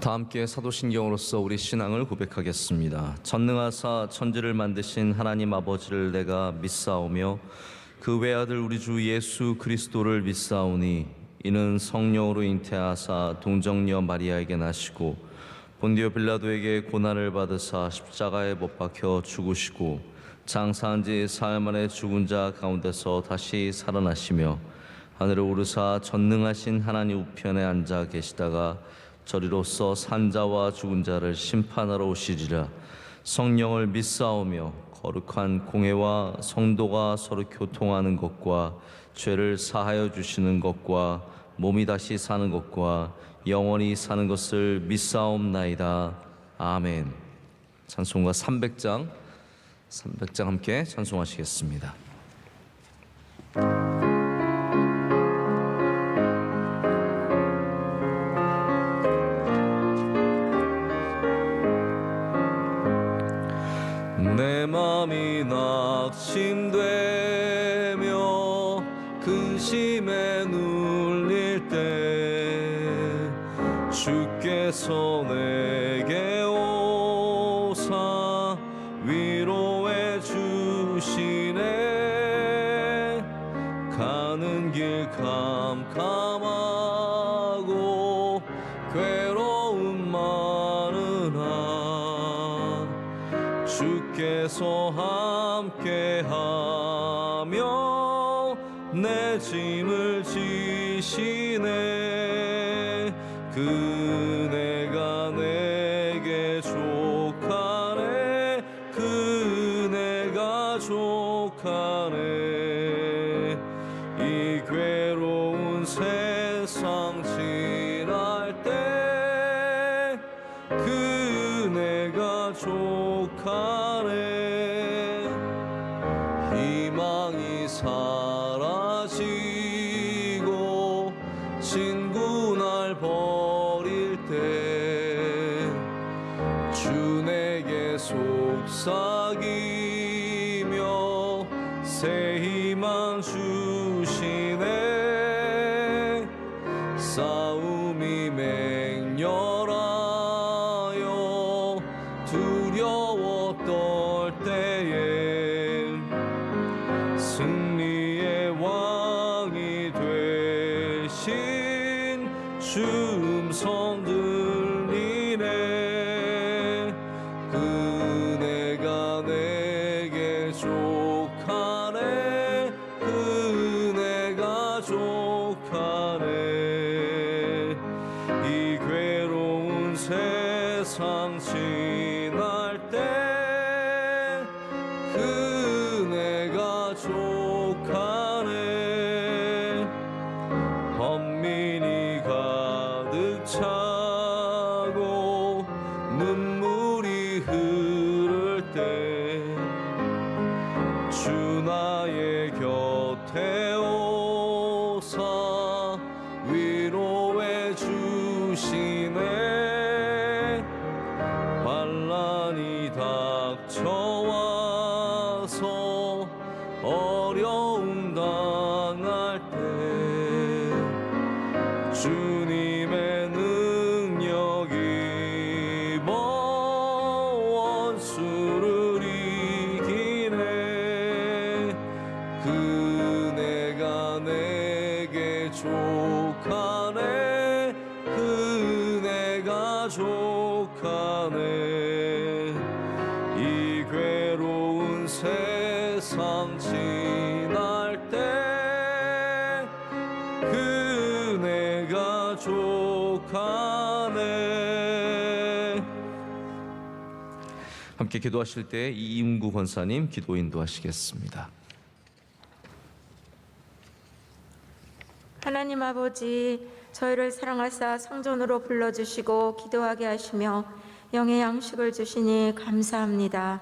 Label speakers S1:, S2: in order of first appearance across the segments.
S1: 다 함께 사도신경으로서 우리 신앙을 고백하겠습니다. 전능하사 천지를 만드신 하나님 아버지를 내가 믿사오며 그 외아들 우리 주 예수 그리스도를 믿사오니 이는 성령으로 잉태하사 동정녀 마리아에게 나시고 본디오 빌라도에게 고난을 받으사 십자가에 못 박혀 죽으시고 장사한 지 사흘 만에 죽은 자 가운데서 다시 살아나시며 하늘에 오르사 전능하신 하나님 우편에 앉아 계시다가 저리로서 산자와 죽은 자를 심판하러 오시리라. 성령을 믿사오며 거룩한 공회와 성도가 서로 교통하는 것과 죄를 사하여 주시는 것과 몸이 다시 사는 것과 영원히 사는 것을 믿사옵나이다. 아멘. 찬송가 300장 함께 찬송하시겠습니다. 내 맘이 낙심되며 근심에 눌릴 때 주께서 내게 오사 위로해 주시네. 가는 길 캄캄하고 괴로움 많으나 주께서 함께하며 내 짐을 지시네. 그네가 내게 족하네. 그네가 족하네. 이 괴로운 세상 지날 때 그네가 족하네. 희망이 사라지고 친구 날 버릴 때 주 내게 속삭이며 새 희망 주시네. 싸움이 맹렬하여 두려워 떨 때에 승리의 왕이 되신 주 음성 들리네. 그네가 내게 족하네. 그네가 족하네. 이 괴로운 세상 지날 때 그네가 족하네. 번민이 가득 차고 눈물이 흐를 때 주 나의 곁에 오사 위로해 주시네. 환난이 닥쳐와서 어려움 당할 때 주님의 능력이 원수를 이기네. 그네가 내게 족하네. 그네가 족하네. 이 괴로운 세상 지날 때 그네가 족하네. 함께 기도하실 때 이임구 권사님 기도 인도하시겠습니다.
S2: 하나님 아버지, 저희를 사랑하사 성전으로 불러주시고 기도하게 하시며 영의 양식을 주시니 감사합니다.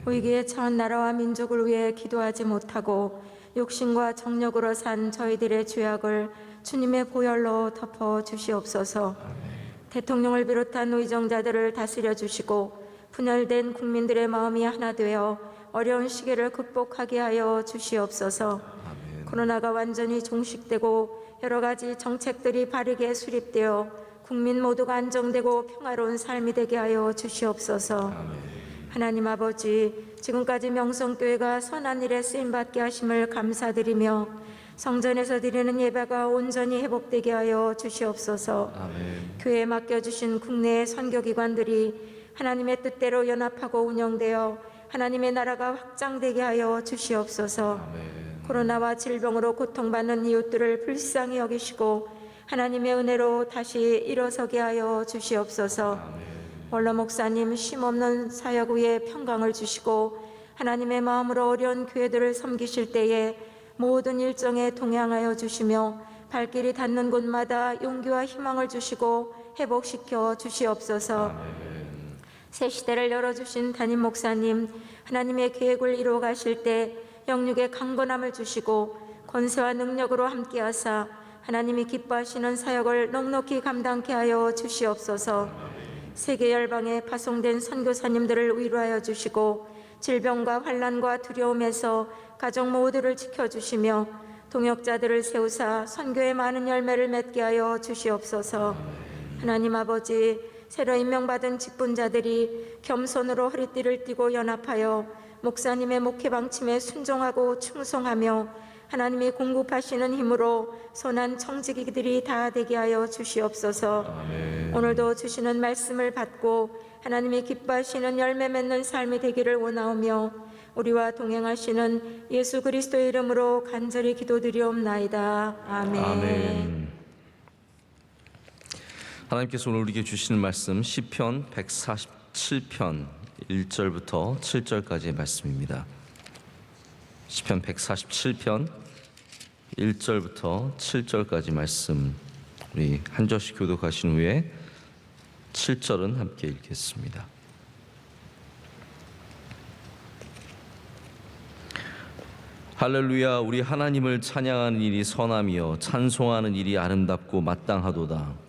S2: 위기에 처한 나라와 민족을 위해 기도하지 못하고 욕심과 정력으로 산 저희들의 죄악을 주님의 보혈로 덮어 주시옵소서. 대통령을 비롯한 의정자들을 다스려 주시고 분열된 국민들의 마음이 하나 되어 어려운 시기를 극복하게 하여 주시옵소서. 코로나가 완전히 종식되고 여러 가지 정책들이 바르게 수립되어 국민 모두가 안정되고 평화로운 삶이 되게 하여 주시옵소서. 하나님 아버지, 지금까지 명성교회가 선한 일에 쓰임받게 하심을 감사드리며 성전에서 드리는 예배가 온전히 회복되게 하여 주시옵소서. 교회에 맡겨주신 국내의 선교기관들이 하나님의 뜻대로 연합하고 운영되어 하나님의 나라가 확장되게 하여 주시옵소서. 코로나와 질병으로 고통받는 이웃들을 불쌍히 여기시고 하나님의 은혜로 다시 일어서게 하여 주시옵소서. 원로 목사님 쉼없는 사역 위에 평강을 주시고 하나님의 마음으로 어려운 교회들을 섬기실 때에 모든 일정에 동행하여 주시며 발길이 닿는 곳마다 용기와 희망을 주시고 회복시켜 주시옵소서. 새 시대를 열어주신 담임 목사님, 하나님의 계획을 이루어 가실 때 영육의 강건함을 주시고 권세와 능력으로 함께하사 하나님이 기뻐하시는 사역을 넉넉히 감당케 하여 주시옵소서. 세계 열방에 파송된 선교사님들을 위로하여 주시고 질병과 환난과 두려움에서 가족 모두를 지켜주시며 동역자들을 세우사 선교의 많은 열매를 맺게 하여 주시옵소서. 하나님 아버지, 새로 임명받은 직분자들이 겸손으로 허리띠를 띠고 연합하여 목사님의 목회 방침에 순종하고 충성하며 하나님이 공급하시는 힘으로 선한 청지기들이 다 되게 하여 주시옵소서. 오늘도 주시는 말씀을 받고 하나님이 기뻐하시는 열매 맺는 삶이 되기를 원하오며 우리와 동행하시는 예수 그리스도의 이름으로 간절히 기도드리옵나이다. 아멘.
S1: 하나님께서 오늘 우리에게 주시는 말씀 시편 147편 1절부터 7절까지의 말씀입니다. 시편 147편 1절부터 7절까지 말씀 우리 한 절씩 교독하신 후에 7절은 함께 읽겠습니다. 할렐루야. 우리 하나님을 찬양하는 일이 선하며 찬송하는 일이 아름답고 마땅하도다.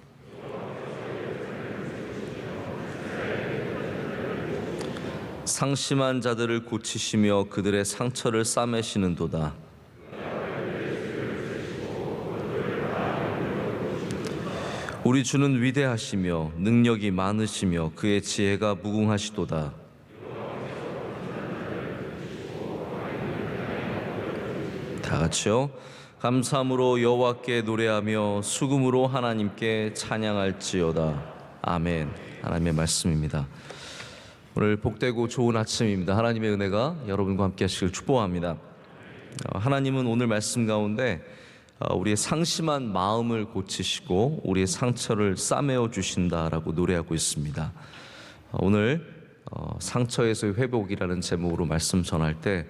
S1: 상심한 자들을 고치시며 그들의 상처를 싸매시는도다. 우리 주는 위대하시며 능력이 많으시며 그의 지혜가 무궁하시도다. 다 같이요. 감사함으로 여호와께 노래하며 수금으로 하나님께 찬양할지어다. 아멘. 하나님의 말씀입니다. 오늘 복되고 좋은 아침입니다. 하나님의 은혜가 여러분과 함께 하시길 축복합니다. 하나님은 오늘 말씀 가운데 우리의 상심한 마음을 고치시고 우리의 상처를 싸매어 주신다라고 노래하고 있습니다. 오늘 상처에서의 회복이라는 제목으로 말씀 전할 때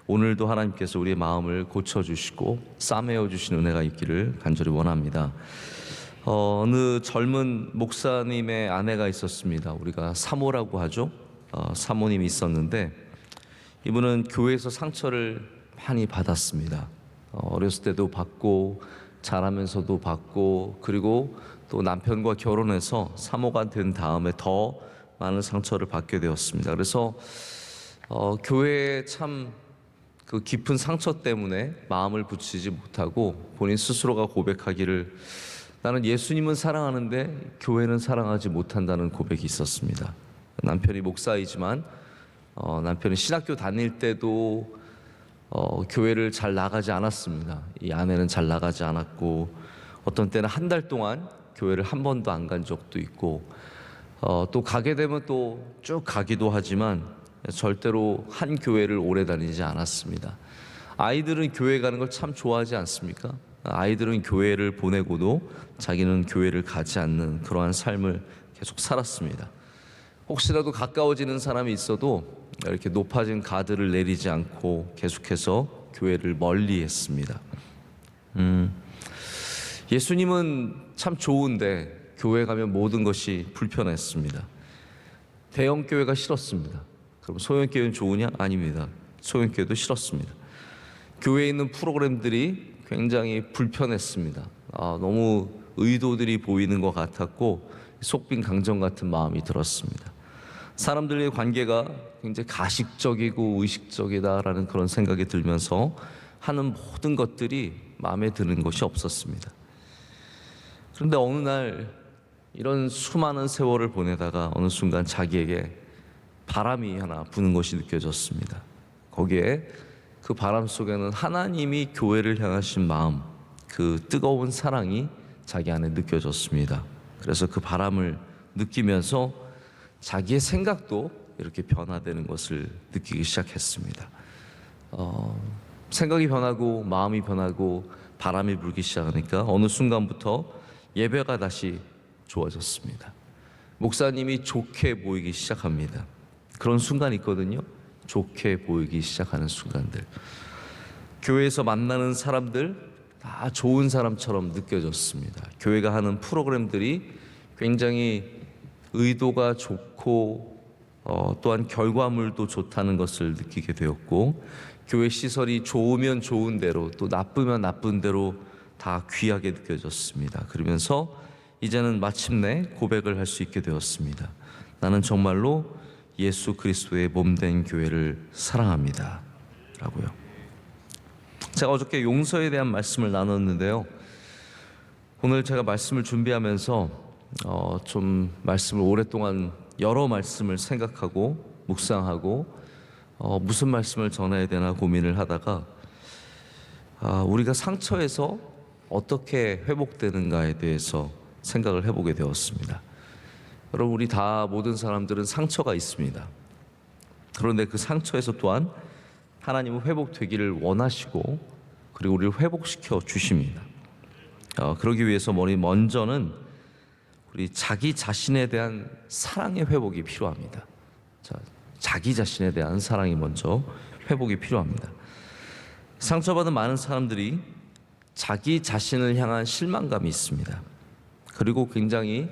S1: 오늘도 하나님께서 우리의 마음을 고쳐주시고 싸매어 주신 은혜가 있기를 간절히 원합니다. 어느 젊은 목사님의 아내가 있었습니다. 우리가 사모라고 하죠. 사모님이 있었는데 이분은 교회에서 상처를 많이 받았습니다. 어렸을 때도 받고 자라면서도 받고 그리고 또 남편과 결혼해서 사모가 된 다음에 더 많은 상처를 받게 되었습니다. 그래서 교회에 참 그 깊은 상처 때문에 마음을 붙이지 못하고 본인 스스로가 고백하기를 나는 예수님은 사랑하는데 교회는 사랑하지 못한다는 고백이 있었습니다. 남편이 목사이지만 남편이 신학교 다닐 때도 교회를 잘 나가지 않았습니다. 이 아내는 잘 나가지 않았고 어떤 때는 한 달 동안 교회를 한 번도 안 간 적도 있고 또 가게 되면 또 쭉 가기도 하지만 절대로 한 교회를 오래 다니지 않았습니다. 아이들은 교회 가는 걸 참 좋아하지 않습니까? 아이들은 교회를 보내고도 자기는 교회를 가지 않는 그러한 삶을 계속 살았습니다. 혹시라도 가까워지는 사람이 있어도 이렇게 높아진 가드를 내리지 않고 계속해서 교회를 멀리 했습니다. 예수님은 참 좋은데 교회 가면 모든 것이 불편했습니다. 대형 교회가 싫었습니다. 그럼 소형 교회는 좋으냐? 아닙니다. 소형 교회도 싫었습니다. 교회에 있는 프로그램들이 굉장히 불편했습니다. 너무 의도들이 보이는 것 같았고 속빈 강정 같은 마음이 들었습니다. 사람들의 관계가 굉장히 가식적이고 의식적이다라는 그런 생각이 들면서 하는 모든 것들이 마음에 드는 것이 없었습니다. 그런데 어느 날 이런 수많은 세월을 보내다가 어느 순간 자기에게 바람이 하나 부는 것이 느껴졌습니다. 거기에 그 바람 속에는 하나님이 교회를 향하신 마음, 그 뜨거운 사랑이 자기 안에 느껴졌습니다. 그래서 그 바람을 느끼면서 자기의 생각도 이렇게 변화되는 것을 느끼기 시작했습니다. 생각이 변하고 마음이 변하고 바람이 불기 시작하니까 어느 순간부터 예배가 다시 좋아졌습니다. 목사님이 좋게 보이기 시작합니다. 그런 순간이 있거든요. 좋게 보이기 시작하는 순간들. 교회에서 만나는 사람들 다 좋은 사람처럼 느껴졌습니다. 교회가 하는 프로그램들이 굉장히 의도가 좋고 또한 결과물도 좋다는 것을 느끼게 되었고, 교회 시설이 좋으면 좋은 대로 또 나쁘면 나쁜 대로 다 귀하게 느껴졌습니다. 그러면서 이제는 마침내 고백을 할 수 있게 되었습니다. 나는 정말로 예수 그리스도의 몸된 교회를 사랑합니다 라고요. 제가 어저께 용서에 대한 말씀을 나눴는데요, 오늘 제가 말씀을 준비하면서 좀 말씀을 오랫동안 여러 말씀을 생각하고 묵상하고 무슨 말씀을 전해야 되나 고민을 하다가 우리가 상처에서 어떻게 회복되는가에 대해서 생각을 해보게 되었습니다. 여러분, 우리 다 모든 사람들은 상처가 있습니다. 그런데 그 상처에서 또한 하나님은 회복되기를 원하시고 그리고 우리를 회복시켜 주십니다. 그러기 위해서 먼저는 우리 자기 자신에 대한 사랑의 회복이 필요합니다. 자기 자신에 대한 사랑이 먼저 회복이 필요합니다. 상처받은 많은 사람들이 자기 자신을 향한 실망감이 있습니다. 그리고 굉장히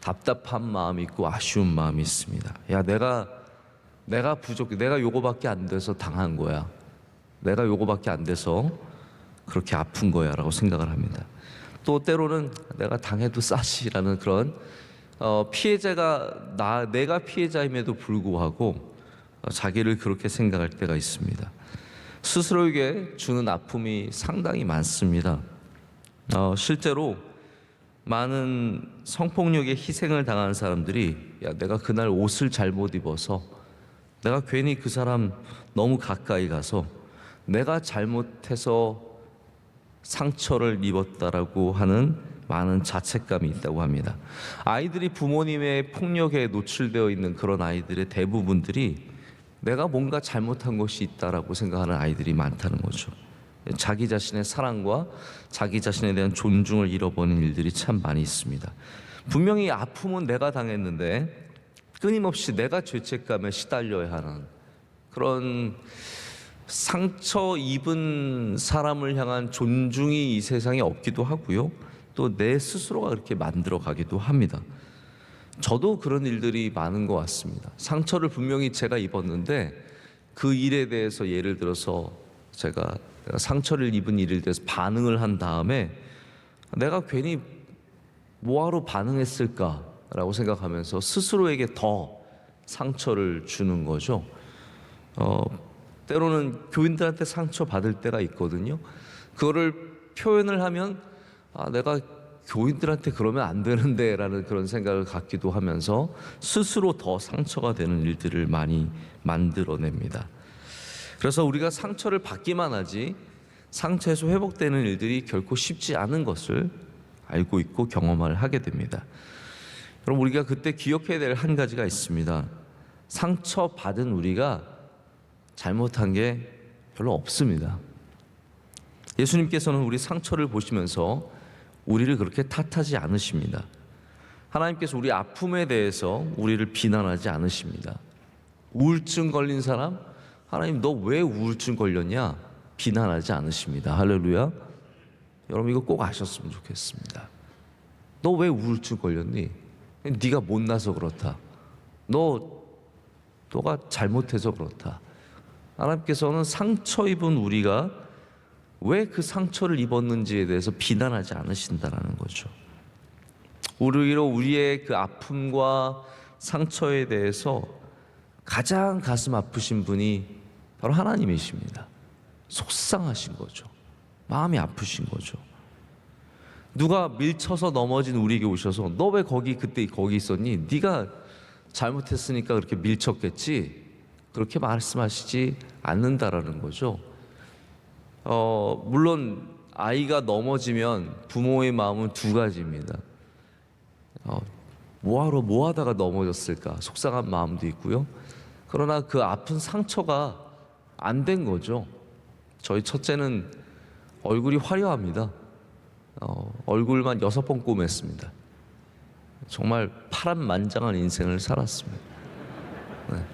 S1: 답답한 마음이 있고 아쉬운 마음이 있습니다. 야, 내가 부족해. 내가 요거밖에 안 돼서 당한 거야. 내가 요거밖에 안 돼서 그렇게 아픈 거야 라고 생각을 합니다. 또 때로는 내가 당해도 싸시라는 그런 피해자가 내가 피해자임에도 불구하고 자기를 그렇게 생각할 때가 있습니다. 스스로에게 주는 아픔이 상당히 많습니다. 실제로 많은 성폭력의 희생을 당한 사람들이 내가 그날 옷을 잘못 입어서, 내가 괜히 그 사람 너무 가까이 가서 내가 잘못해서 상처를 입었다라고 하는 많은 자책감이 있다고 합니다. 아이들이 부모님의 폭력에 노출되어 있는 그런 아이들의 대부분들이 내가 뭔가 잘못한 것이 있다라고 생각하는 아이들이 많다는 거죠. 자기 자신의 사랑과 자기 자신에 대한 존중을 잃어버린 일들이 참 많이 있습니다. 분명히 아픔은 내가 당했는데 끊임없이 내가 죄책감에 시달려야 하는 그런 상처 입은 사람을 향한 존중이 이 세상에 없기도 하고요. 또 내 스스로가 그렇게 만들어 가기도 합니다. 저도 그런 일들이 많은 것 같습니다. 상처를 분명히 제가 입었는데 그 일에 대해서 예를 들어서 제가 상처를 입은 일에 대해서 반응을 한 다음에 내가 괜히 뭐하러 반응했을까라고 생각하면서 스스로에게 더 상처를 주는 거죠. 때로는 교인들한테 상처 받을 때가 있거든요. 그거를 표현을 하면 내가 교인들한테 그러면 안 되는데 라는 그런 생각을 갖기도 하면서 스스로 더 상처가 되는 일들을 많이 만들어냅니다. 그래서 우리가 상처를 받기만 하지 상처에서 회복되는 일들이 결코 쉽지 않은 것을 알고 있고 경험을 하게 됩니다. 그럼 우리가 그때 기억해야 될 한 가지가 있습니다. 상처받은 우리가 잘못한 게 별로 없습니다. 예수님께서는 우리 상처를 보시면서 우리를 그렇게 탓하지 않으십니다. 하나님께서 우리 아픔에 대해서 우리를 비난하지 않으십니다. 우울증 걸린 사람, 하나님 너 왜 우울증 걸렸냐? 비난하지 않으십니다. 할렐루야. 여러분 이거 꼭 아셨으면 좋겠습니다. 너 왜 우울증 걸렸니? 네가 못나서 그렇다. 너가 잘못해서 그렇다. 하나님께서는 상처 입은 우리가 왜 그 상처를 입었는지에 대해서 비난하지 않으신다라는 거죠. 오히려 우리의 그 아픔과 상처에 대해서 가장 가슴 아프신 분이 바로 하나님이십니다. 속상하신 거죠. 마음이 아프신 거죠. 누가 밀쳐서 넘어진 우리에게 오셔서 너 왜 그때 거기 있었니? 네가 잘못했으니까 그렇게 밀쳤겠지. 그렇게 말씀하시지 않는다라는 거죠. 물론 아이가 넘어지면 부모의 마음은 두 가지입니다. 뭐 하다가 넘어졌을까 속상한 마음도 있고요. 그러나 그 아픈 상처가 안 된 거죠. 저희 첫째는 얼굴이 화려합니다. 얼굴만 6번 꼬맸습니다. 정말 파란만장한 인생을 살았습니다. 네.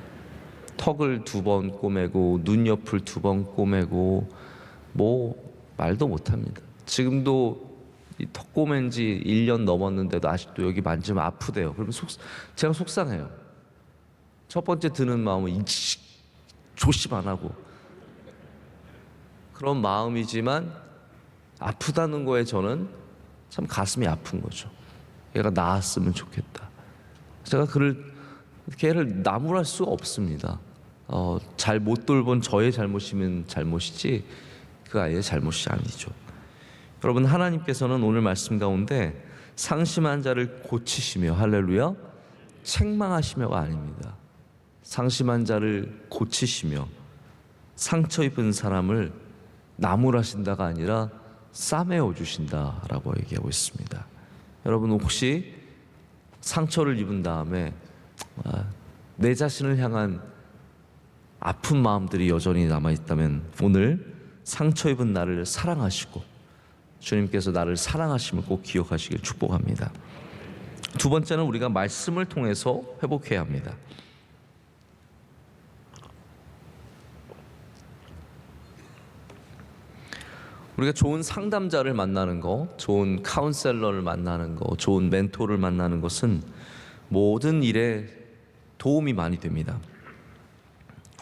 S1: 턱을 2번 꼬매고 눈옆을 2번 꼬매고 뭐 말도 못합니다. 지금도 이 턱 꼬맨 지 1년 넘었는데도 아직도 여기 만지면 아프대요. 그러면 제가 속상해요. 첫 번째 드는 마음은 조심 안 하고 그런 마음이지만 아프다는 거에 저는 참 가슴이 아픈 거죠. 얘가 나았으면 좋겠다. 제가 걔를 나무랄 수가 없습니다. 잘 못 돌본 저의 잘못이면 잘못이지 그 아이의 잘못이 아니죠. 여러분, 하나님께서는 오늘 말씀 가운데 상심한 자를 고치시며, 할렐루야, 책망하시며가 아닙니다. 상심한 자를 고치시며 상처 입은 사람을 나무라신다가 아니라 싸매어 주신다라고 얘기하고 있습니다. 여러분, 혹시 상처를 입은 다음에 내 자신을 향한 아픈 마음들이 여전히 남아있다면 오늘 상처 입은 나를 사랑하시고 주님께서 나를 사랑하심을 꼭 기억하시길 축복합니다. 두 번째는 우리가 말씀을 통해서 회복해야 합니다. 우리가 좋은 상담자를 만나는 거, 좋은 카운셀러를 만나는 거, 좋은 멘토를 만나는 것은 모든 일에 도움이 많이 됩니다.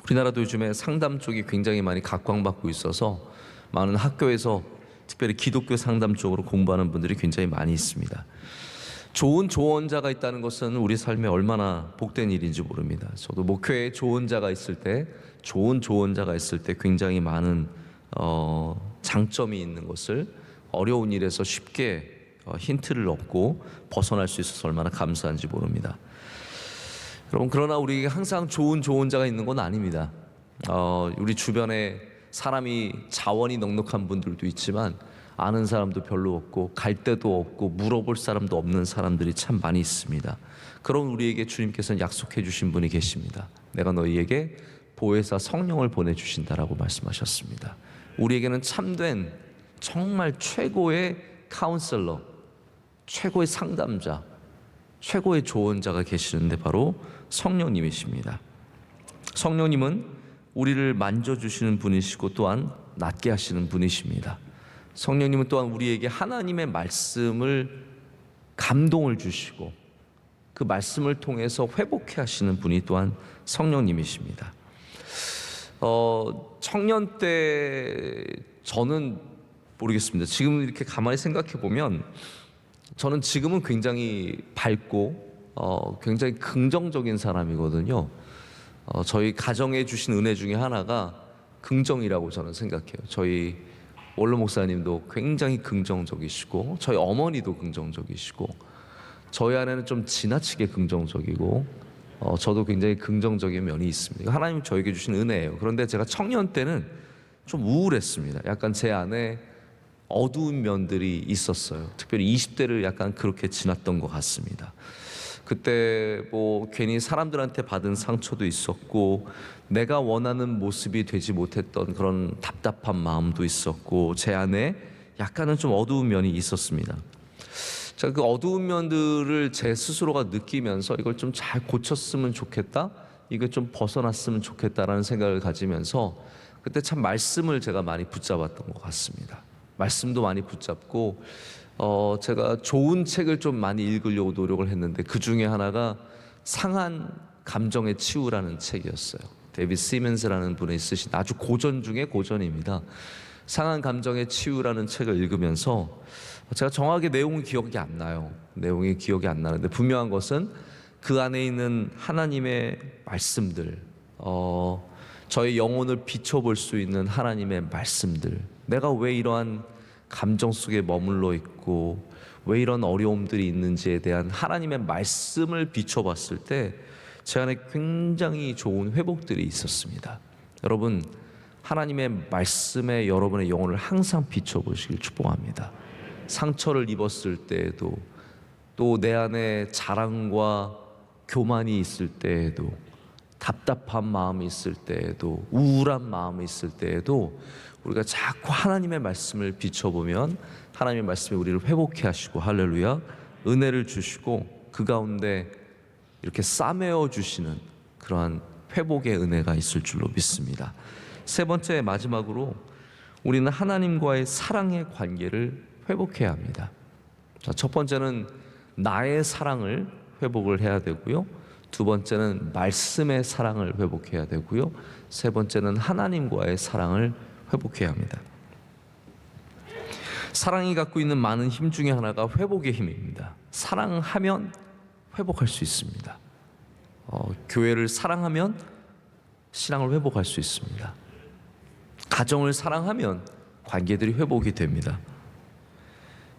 S1: 우리나라도 요즘에 상담 쪽이 굉장히 많이 각광받고 있어서 많은 학교에서 특별히 기독교 상담 쪽으로 공부하는 분들이 굉장히 많이 있습니다. 좋은 조언자가 있다는 것은 우리 삶에 얼마나 복된 일인지 모릅니다. 저도 목회에 좋은 조언자가 있을 때 굉장히 많은 장점이 있는 것을 어려운 일에서 쉽게 힌트를 얻고 벗어날 수 있어서 얼마나 감사한지 모릅니다. 여러분, 그러나 우리에게 항상 좋은 조언자가 있는 건 아닙니다. 우리 주변에 사람이 자원이 넉넉한 분들도 있지만 아는 사람도 별로 없고 갈 데도 없고 물어볼 사람도 없는 사람들이 참 많이 있습니다. 그런 우리에게 주님께서는 약속해 주신 분이 계십니다. 내가 너희에게 보혜사 성령을 보내주신다라고 말씀하셨습니다. 우리에게는 참된 정말 최고의 카운셀러, 최고의 상담자, 최고의 조언자가 계시는데 바로 성령님이십니다. 성령님은 우리를 만져주시는 분이시고 또한 낫게 하시는 분이십니다. 성령님은 또한 우리에게 하나님의 말씀을 감동을 주시고 그 말씀을 통해서 회복해 하시는 분이 또한 성령님이십니다. 청년 때 저는 모르겠습니다. 지금 이렇게 가만히 생각해 보면 저는 지금은 굉장히 밝고 굉장히 긍정적인 사람이거든요. 저희 가정에 주신 은혜 중에 하나가 긍정이라고 저는 생각해요. 저희 원로 목사님도 굉장히 긍정적이시고 저희 어머니도 긍정적이시고 저희 아내는 좀 지나치게 긍정적이고 저도 굉장히 긍정적인 면이 있습니다. 하나님 저에게 주신 은혜예요. 그런데 제가 청년 때는 좀 우울했습니다. 약간 제 안에 어두운 면들이 있었어요. 특별히 20대를 약간 그렇게 지났던 것 같습니다. 그때 뭐 괜히 사람들한테 받은 상처도 있었고 내가 원하는 모습이 되지 못했던 그런 답답한 마음도 있었고 제 안에 약간은 좀 어두운 면이 있었습니다. 제가 그 어두운 면들을 제 스스로가 느끼면서 이걸 좀 잘 고쳤으면 좋겠다, 이거 좀 벗어났으면 좋겠다라는 생각을 가지면서 그때 참 말씀을 제가 많이 붙잡았던 것 같습니다. 말씀도 많이 붙잡고 제가 좋은 책을 좀 많이 읽으려고 노력을 했는데 그 중에 하나가 상한 감정의 치유라는 책이었어요. 데이비드 시먼스라는 분이 쓰신 아주 고전 중에 고전입니다. 상한 감정의 치유라는 책을 읽으면서 제가 정확하게 내용이 기억이 안 나요. 내용이 기억이 안 나는데 분명한 것은 그 안에 있는 하나님의 말씀들, 저의 영혼을 비춰볼 수 있는 하나님의 말씀들, 내가 왜 이러한 감정 속에 머물러 있고 왜 이런 어려움들이 있는지에 대한 하나님의 말씀을 비춰봤을 때 제 안에 굉장히 좋은 회복들이 있었습니다. 여러분, 하나님의 말씀에 여러분의 영혼을 항상 비춰보시길 축복합니다. 상처를 입었을 때에도, 또 내 안에 자랑과 교만이 있을 때에도, 답답한 마음이 있을 때에도, 우울한 마음이 있을 때에도 우리가 자꾸 하나님의 말씀을 비춰보면 하나님의 말씀이 우리를 회복해 하시고, 할렐루야, 은혜를 주시고 그 가운데 이렇게 싸매어 주시는 그러한 회복의 은혜가 있을 줄로 믿습니다. 세 번째, 마지막으로 우리는 하나님과의 사랑의 관계를 회복해야 합니다. 자, 첫 번째는 나의 사랑을 회복을 해야 되고요, 두 번째는 말씀의 사랑을 회복해야 되고요, 세 번째는 하나님과의 사랑을 회복해야 합니다. 사랑이 갖고 있는 많은 힘 중에 하나가 회복의 힘입니다. 사랑하면 회복할 수 있습니다. 교회를 사랑하면 신앙을 회복할 수 있습니다. 가정을 사랑하면 관계들이 회복이 됩니다.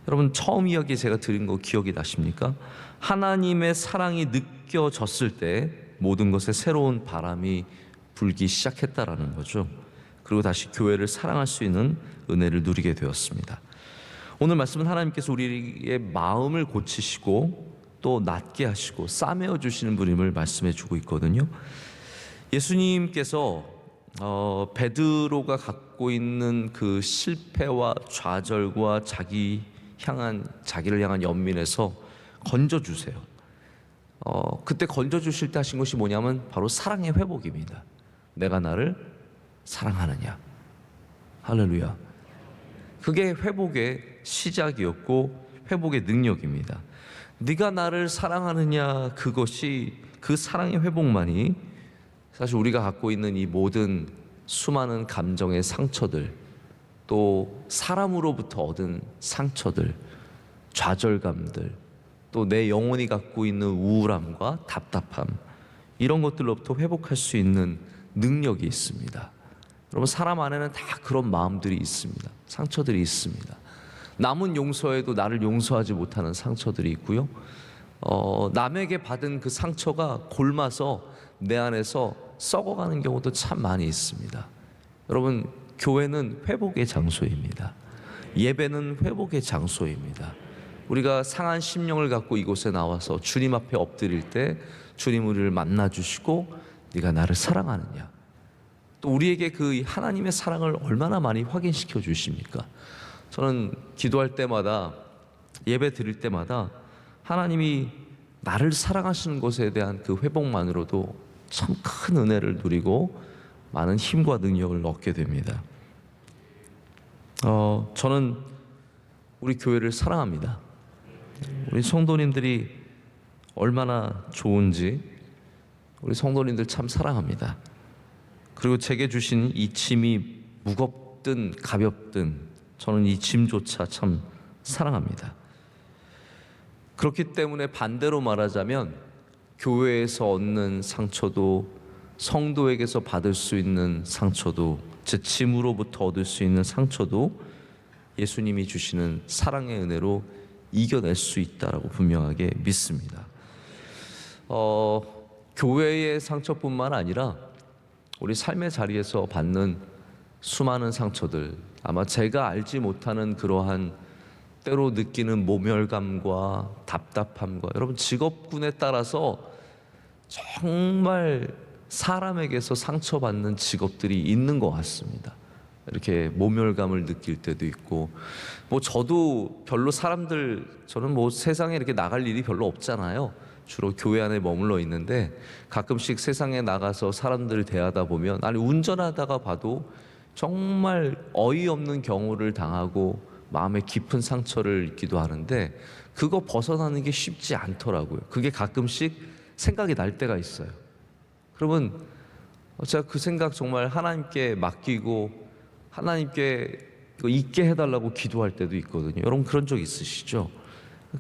S1: 여러분, 처음 이야기 제가 드린 거 기억이 나십니까? 하나님의 사랑이 느껴졌을 때 모든 것에 새로운 바람이 불기 시작했다라는 거죠. 그리고 다시 교회를 사랑할 수 있는 은혜를 누리게 되었습니다. 오늘 말씀은 하나님께서 우리의 마음을 고치시고 또 낫게 하시고 싸매어 주시는 분임을 말씀해 주고 있거든요. 예수님께서 베드로가 갖고 있는 그 실패와 좌절과 자기를 향한 연민에서 건져 주세요. 그때 건져 주실 때 하신 것이 뭐냐면 바로 사랑의 회복입니다. 내가 나를 사랑하느냐. 할렐루야. 그게 회복의 시작이었고 회복의 능력입니다. 네가 나를 사랑하느냐, 그것이, 그 사랑의 회복만이 사실 우리가 갖고 있는 이 모든 수많은 감정의 상처들, 또 사람으로부터 얻은 상처들, 좌절감들, 또 내 영혼이 갖고 있는 우울함과 답답함, 이런 것들로부터 회복할 수 있는 능력이 있습니다. 여러분, 사람 안에는 다 그런 마음들이 있습니다. 상처들이 있습니다. 남은 용서에도 나를 용서하지 못하는 상처들이 있고요, 남에게 받은 그 상처가 골마서 내 안에서 썩어가는 경우도 참 많이 있습니다. 여러분, 교회는 회복의 장소입니다. 예배는 회복의 장소입니다. 우리가 상한 심령을 갖고 이곳에 나와서 주님 앞에 엎드릴 때 주님 우리를 만나주시고 네가 나를 사랑하느냐, 또 우리에게 그 하나님의 사랑을 얼마나 많이 확인시켜 주십니까? 저는 기도할 때마다, 예배 드릴 때마다 하나님이 나를 사랑하시는 것에 대한 그 회복만으로도 참 큰 은혜를 누리고 많은 힘과 능력을 얻게 됩니다. 저는 우리 교회를 사랑합니다. 우리 성도님들이 얼마나 좋은지 우리 성도님들 참 사랑합니다. 그리고 제게 주신 이 짐이 무겁든 가볍든 저는 이 짐조차 참 사랑합니다. 그렇기 때문에 반대로 말하자면 교회에서 얻는 상처도, 성도에게서 받을 수 있는 상처도, 제 짐으로부터 얻을 수 있는 상처도 예수님이 주시는 사랑의 은혜로 이겨낼 수 있다라고 분명하게 믿습니다. 교회의 상처뿐만 아니라 우리 삶의 자리에서 받는 수많은 상처들, 아마 제가 알지 못하는 그러한 때로 느끼는 모멸감과 답답함과, 여러분, 직업군에 따라서 정말 사람에게서 상처받는 직업들이 있는 것 같습니다. 이렇게 모멸감을 느낄 때도 있고, 저도 별로 저는 세상에 이렇게 나갈 일이 별로 없잖아요. 주로 교회 안에 머물러 있는데 가끔씩 세상에 나가서 사람들을 대하다 보면, 아니 운전하다가 봐도 정말 어이없는 경우를 당하고 마음에 깊은 상처를 입기도 하는데 그거 벗어나는 게 쉽지 않더라고요. 그게 가끔씩 생각이 날 때가 있어요. 그러면 제가 그 생각 정말 하나님께 맡기고 하나님께 잊게 해달라고 기도할 때도 있거든요. 여러분, 그런 적 있으시죠?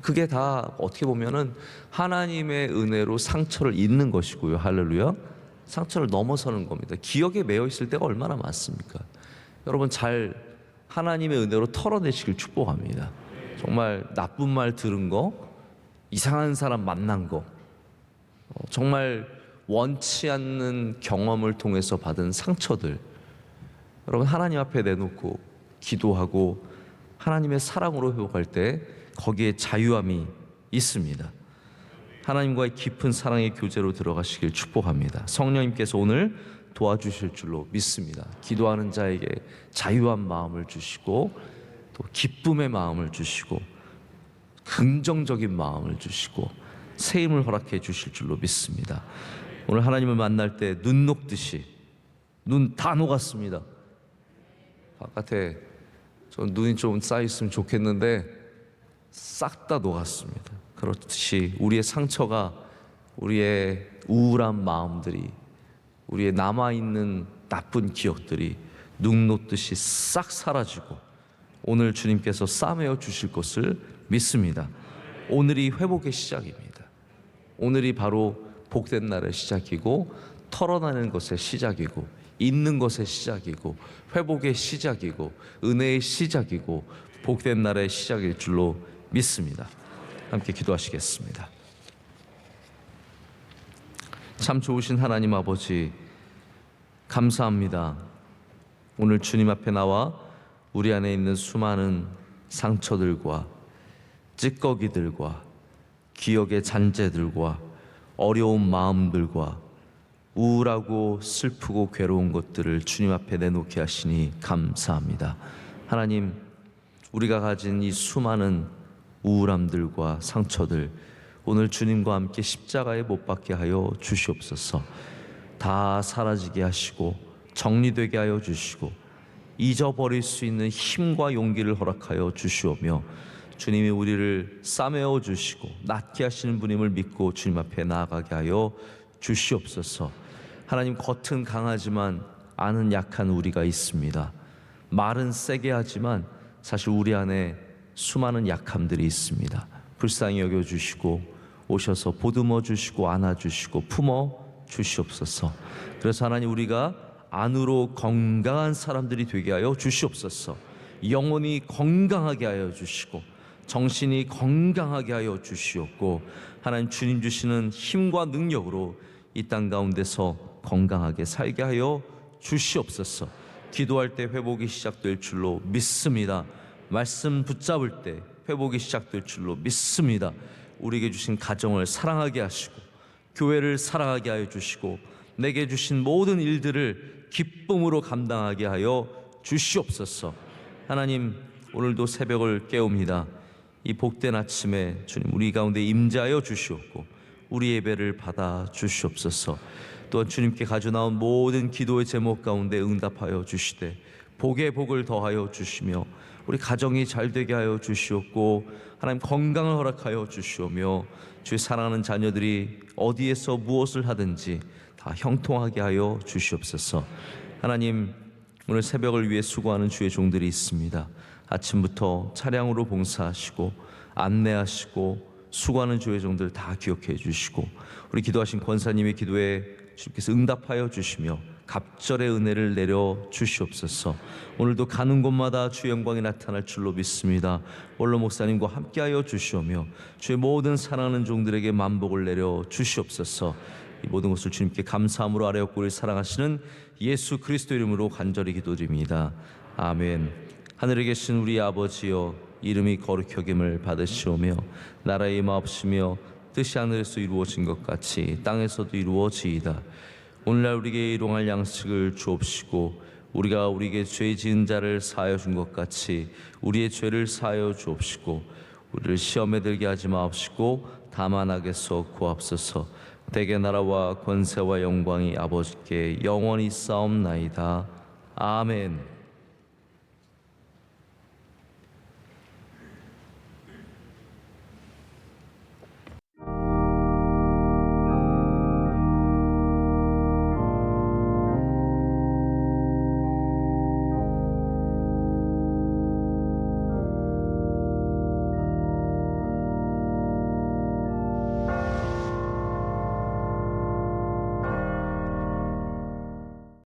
S1: 그게 다 어떻게 보면은 하나님의 은혜로 상처를 잊는 것이고요. 할렐루야. 상처를 넘어서는 겁니다. 기억에 매여 있을 때가 얼마나 많습니까? 여러분, 하나님의 은혜로 털어내시길 축복합니다. 정말 나쁜 말 들은 거, 이상한 사람 만난 거, 정말 원치 않는 경험을 통해서 받은 상처들, 여러분 하나님 앞에 내놓고 기도하고 하나님의 사랑으로 회복할 때 거기에 자유함이 있습니다. 하나님과의 깊은 사랑의 교제로 들어가시길 축복합니다. 성령님께서 오늘 도와주실 줄로 믿습니다. 기도하는 자에게 자유한 마음을 주시고 또 기쁨의 마음을 주시고 긍정적인 마음을 주시고 새 힘을 허락해 주실 줄로 믿습니다. 오늘 하나님을 만날 때 눈 녹듯이 눈 다 녹았습니다. 바깥에 전 눈이 좀 쌓였으면 좋겠는데 싹 다 녹았습니다. 그렇듯이 우리의 상처가, 우리의 우울한 마음들이, 우리의 남아있는 나쁜 기억들이 눈 녹듯이 싹 사라지고 오늘 주님께서 싸매어 주실 것을 믿습니다. 오늘이 회복의 시작입니다. 오늘이 바로 복된 날의 시작이고 털어나는 것의 시작이고 있는 것의 시작이고 회복의 시작이고 은혜의 시작이고 복된 날의 시작일 줄로 믿습니다. 함께 기도하시겠습니다. 참 좋으신 하나님 아버지, 감사합니다. 오늘 주님 앞에 나와 우리 안에 있는 수많은 상처들과 찌꺼기들과 기억의 잔재들과 어려운 마음들과 우울하고 슬프고 괴로운 것들을 주님 앞에 내놓게 하시니 감사합니다. 하나님, 우리가 가진 이 수많은 우울함들과 상처들, 오늘 주님과 함께 십자가에 못 박게 하여 주시옵소서. 다 사라지게 하시고 정리되게 하여 주시고 잊어버릴 수 있는 힘과 용기를 허락하여 주시오며 주님이 우리를 싸매어 주시고 낫게 하시는 분임을 믿고 주님 앞에 나아가게 하여 주시옵소서. 하나님, 겉은 강하지만 안은 약한 우리가 있습니다. 말은 세게 하지만 사실 우리 안에 수많은 약함들이 있습니다. 불쌍히 여겨주시고 오셔서 보듬어 주시고 안아주시고 품어 주시옵소서. 그래서 하나님, 우리가 안으로 건강한 사람들이 되게 하여 주시옵소서. 영혼이 건강하게 하여 주시고 정신이 건강하게 하여 주시옵고 하나님, 주님 주시는 힘과 능력으로 이 땅 가운데서 건강하게 살게 하여 주시옵소서. 기도할 때 회복이 시작될 줄로 믿습니다. 말씀 붙잡을 때 회복이 시작될 줄로 믿습니다. 우리에게 주신 가정을 사랑하게 하시고 교회를 사랑하게 하여 주시고 내게 주신 모든 일들을 기쁨으로 감당하게 하여 주시옵소서. 하나님, 오늘도 새벽을 깨웁니다. 이 복된 아침에 주님 우리 가운데 임재하여 주시옵고 우리 예배를 받아 주시옵소서. 또한 주님께 가져나온 모든 기도의 제목 가운데 응답하여 주시되 복의 복을 더하여 주시며 우리 가정이 잘되게 하여 주시옵고 하나님 건강을 허락하여 주시오며 주의 사랑하는 자녀들이 어디에서 무엇을 하든지 다 형통하게 하여 주시옵소서. 하나님, 오늘 새벽을 위해 수고하는 주의 종들이 있습니다. 아침부터 차량으로 봉사하시고 안내하시고 수고하는 주의 종들 다 기억해 주시고 우리 기도하신 권사님의 기도에 주께서 응답하여 주시며 갑절의 은혜를 내려 주시옵소서. 오늘도 가는 곳마다 주의 영광이 나타날 줄로 믿습니다. 원로 목사님과 함께하여 주시오며 주의 모든 사랑하는 종들에게 만복을 내려 주시옵소서. 이 모든 것을 주님께 감사함으로 아뢰옵고 우리를 사랑하시는 예수 그리스도 이름으로 간절히 기도드립니다. 아멘. 하늘에 계신 우리 아버지여, 이름이 거룩히 여김을 받으시오며 나라의 임하옵시며 뜻이 하늘에서 이루어진 것 같이 땅에서도 이루어지이다. 오늘날 우리에게 일용할 양식을 주옵시고 우리가 우리에게 죄 지은 자를 사하여 준 것 같이 우리의 죄를 사하여 주옵시고 우리를 시험에 들게 하지 마옵시고 다만 악에서 구하옵소서. 대개 나라와 권세와 영광이 아버지께 영원히 싸움나이다. 아멘.